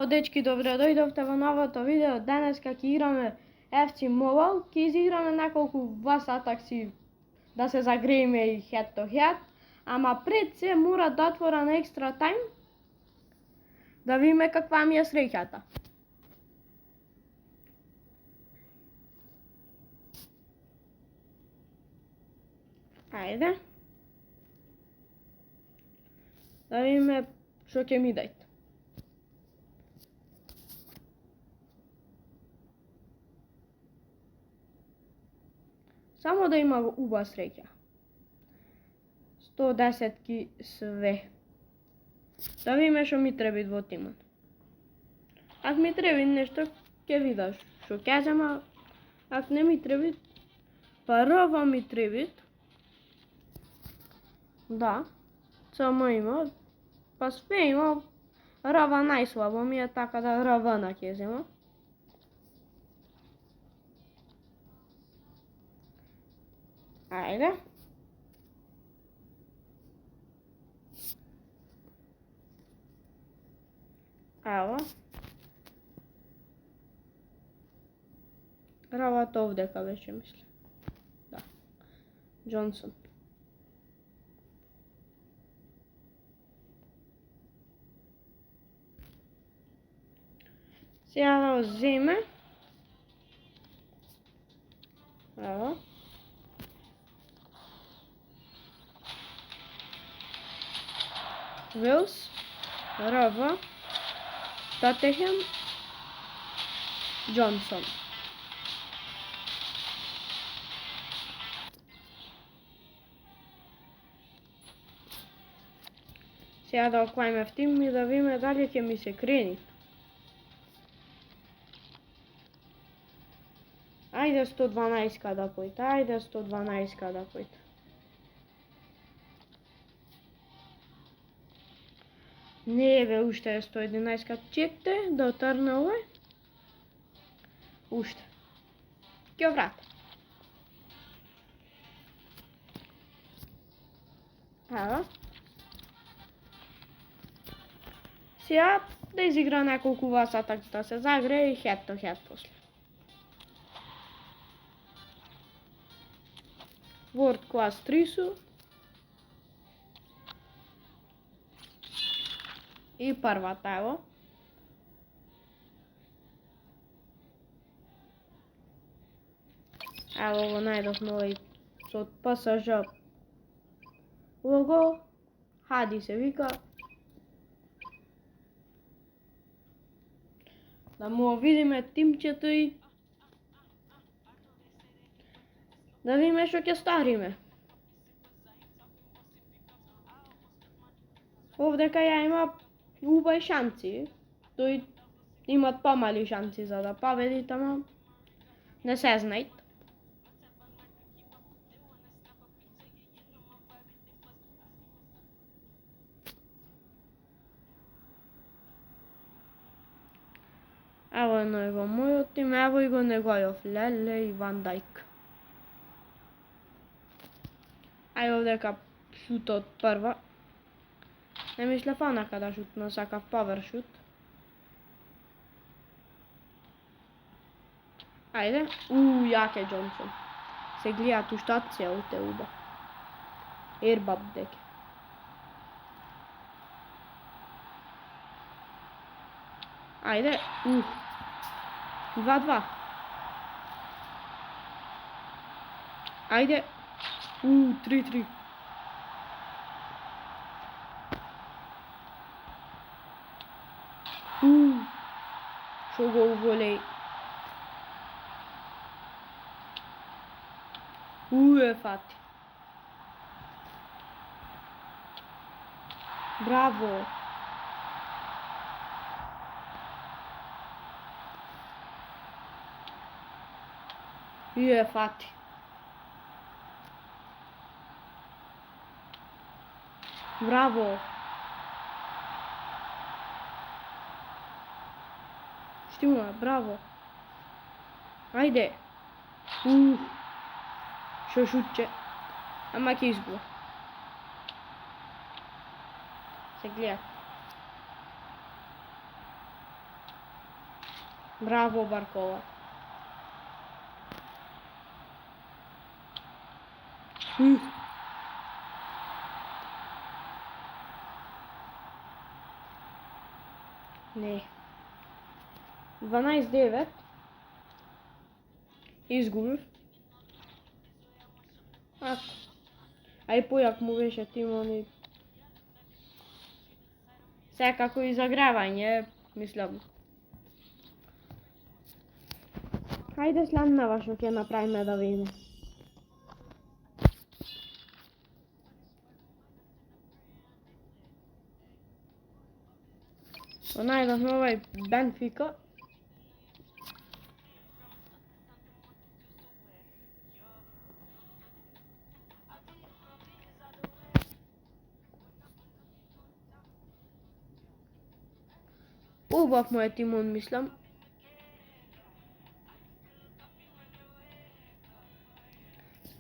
Дечки, добре дојдовте во новото видео. Денеска ќе играме FC Mobile. Ќе изиграме неколку Blast Attacks да се загрееме и head to head. Ама пред се мора да отвора на екстра тайм да видиме каква ми е среќата. Ајде. Да видиме што ќе ми дајте. Само да има убава среќа. 110 све. Да видиме што ми треба во тимот. Ако ми треба нешто, ќе видаш што ќе зема. Ако не ми треба, па рова ми треба. Да, само има. Па све има. Рава најслабо ми е, така да равана ќе зема. Ајде. Ево. Равата овдека беше, мислам. Да. Джонсон. Сега да земе. Ево. Вилс, Рава, Татехем, Джонсон. Сега да оклајме в тим и да видиме дали ќе ми се крени. Ајде 112 да појте, ајде 112 да појте. Не бе, уште е 111, чекте да отрне овој. Уште. Ќе врати. Ево. Сега да изигра неколку Blast Attacks да се загрее и head to head после. World Class 3 су. И првата, ево. Ево го најдовме овој со ПСЖ лого. Хади се вика. Да му видиме тимчето и да видиме што ќе стариме. Овдека ја има убави шанци. Тој имат помали шанци за да победит, ама не се знаат. Ево едно и во мојот тим, ево и го неговиот Леле и Ван Дајк. Ајде овдека шутот прва. Не мислев онака да шутна, сакав повер шут. Ајде. Јак е Джонсон. Се гледат уште целите уба. Ербаб деке. Ајде. 2-2. Ајде. 3-3. Шо го уволеј. Е фати. Браво. Е фати. Браво. Штима, браво. Ајде. Шо шутче. Ама ќе изгуба. Се гледат. Браво, Баркова. Не. 12-9. Изгубив. Ај појак му беше Тимон и... Секако и загревање, мислам. Хајде следнава што ќе направиме да видиме. Најдовме овај Бенфика. Убав му е Тимон, мислам.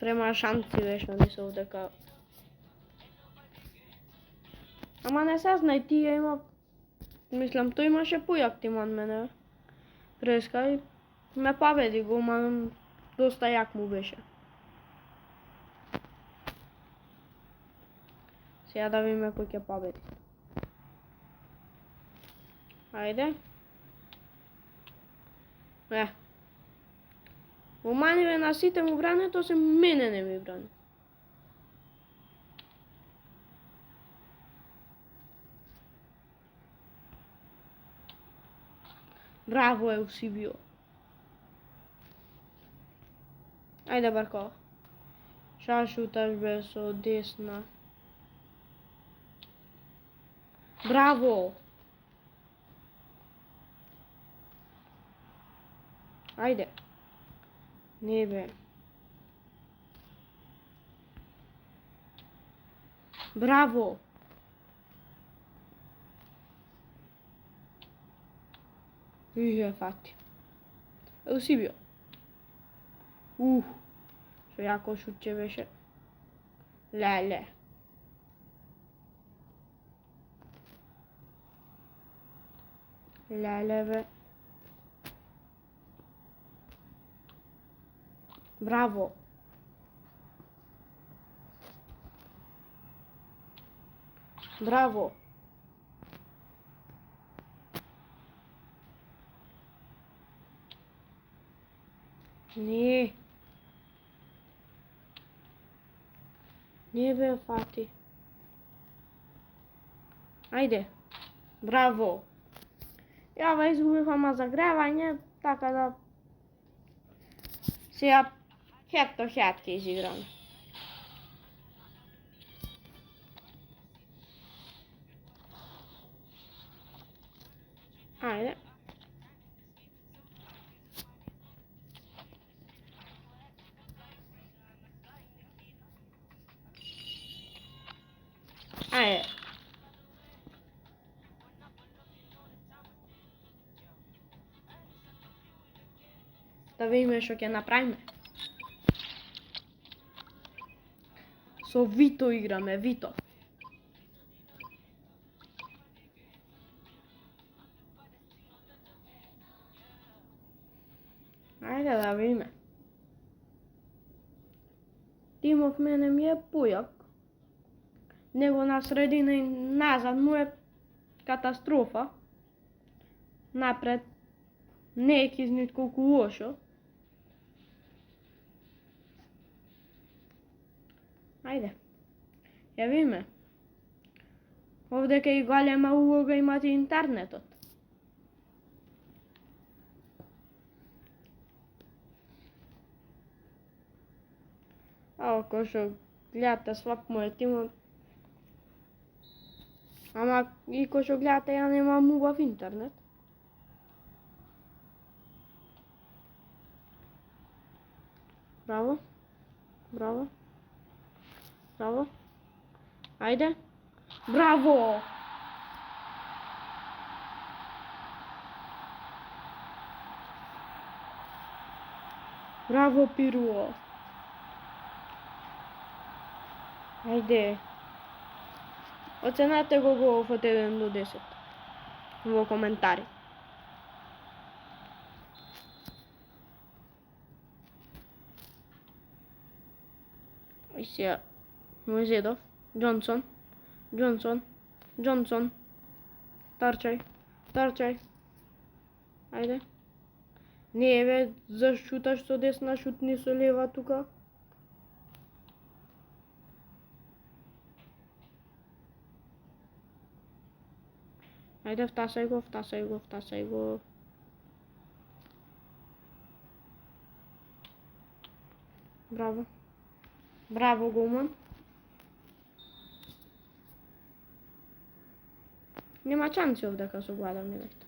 Према шанци беше, мислам дека... Ама не се знај, тие има... Мислам, тој имаше појак Тимон мене. Преска и ме победи го, ама доста јак му беше. Сега да видиме кој ќе победи. Ајде. Оманиве на сите му бране, то се мене не ми бране. Браво, Еусибио. Ајде, Баркова. Ша шуташ бе со десна. Браво! Ајде. Не бе. Браво! Вие фати. Еусибио. Што јако шутче беше. Леле. Леле бе. Браво. Браво. Не. Не бе фати. Ајде. Браво. Јава изгубив ама загревање, така да... Сега head to head ќе изиграме. Ајде. Ајде. Да видиме што ќе направиме. Со Вито играме, Вито. Ајде да видиме. Тимов мене ми е појак. Него на средина и назад му е катастрофа. Напред не е кизнит колку лошо. Ајде. Ја видиме. Овде кај голема улога имате интернетот. Кој што гледате свак му е Тимон. Ама и кој што гледате ја немам убав интернет. Браво. Браво. Браво. Ајде. Браво! Браво, Пируо! Ајде. Оценете го голов од 1 до 10 во коментари. И сега Мојзедов, Џонсон, Тарчај. Ајде. Не бе, за шуташ со десна, шутни со лева тука. Ајде, втасај го. Браво, голман. Нема шанси овдека со Влада Милешта.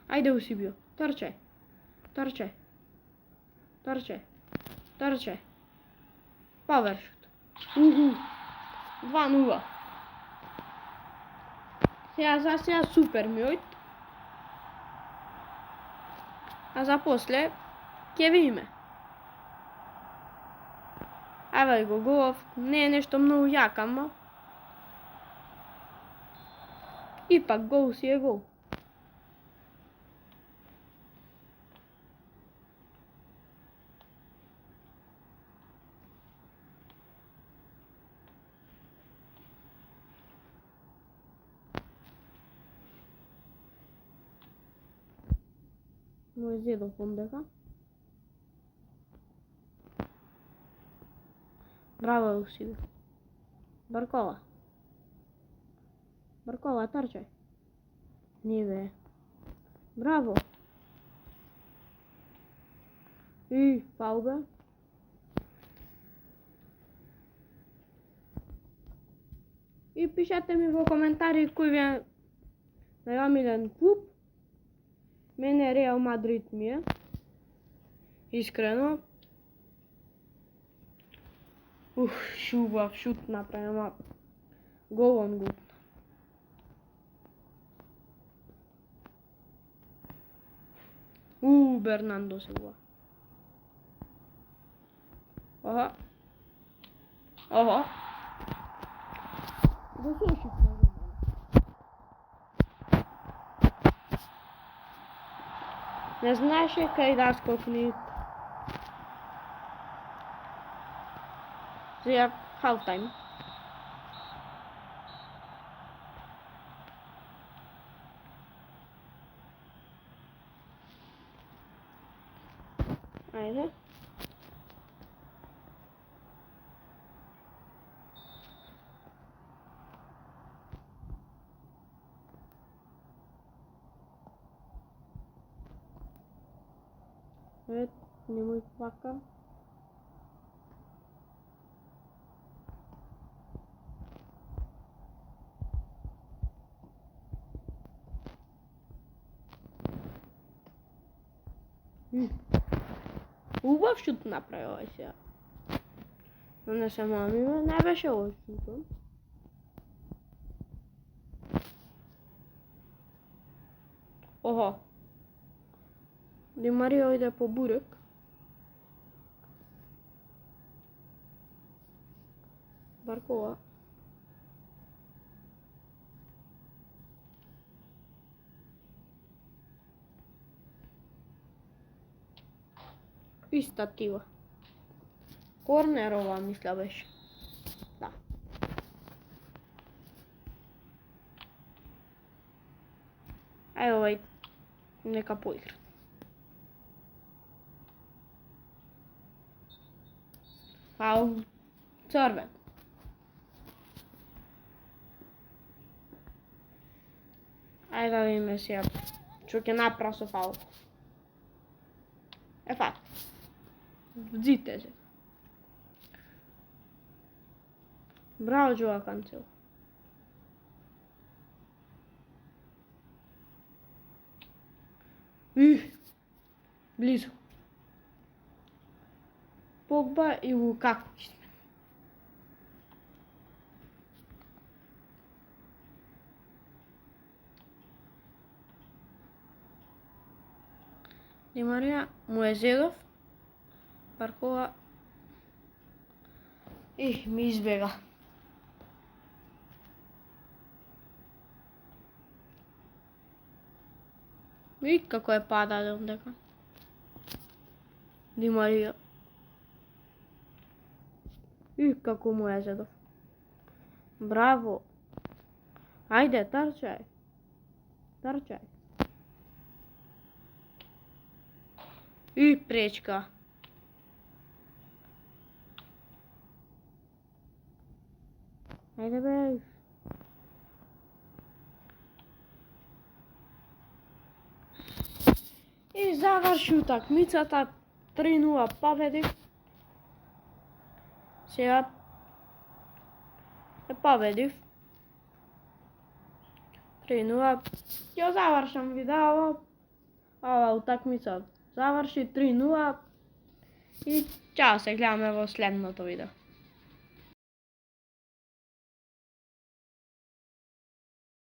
Ајде, Усибио. Тарчај. Повершот. 2-0. Сега супер миот. А за после ќе видиме. Еве го голов, не е нешто многу јак, ама ипак гол си е гол. Мојзедов ондека. Браво, Усибио. Баркола, Тарчај. Не бе. Браво. И фаул бе. И пишете ми во коментари кој ви е најомилен клуб. Мене Реал Мадрид ми е. Искрено. Убав шут направи, ама голон глупна. Бернандо се гува. Охо. Го слушав на не знаеше кај да скокни. Сега half time. Ајде. Немој плака. Убав шут направи овај сега. Но не се мамиме, не беше овој шутот. Охо. Ди Марија иде по бурек. Баркова. Иста тива. Корнерова мисля беше. Да. Ај овај нека поигра. Фаул. Црвен. Ајде да видиме сега што ќе направи со фаул. Факт. Дзите се. Браво, Джоа Канцело. Близо. Погба и Лукаку. Ди Марија, Мојзедов, Баркова и ми избега. И како е падале ондека. Ди Марија. И како му е зедов. Браво. Ајде, трчај. Трчај. И пречка. Ајде бе. И заврши утакмицата 3-0 победи. Сега победив. 3-0. Ја завршам видео. Ова утакмица заврши 3-0. И чао, се гледаме во следното видео.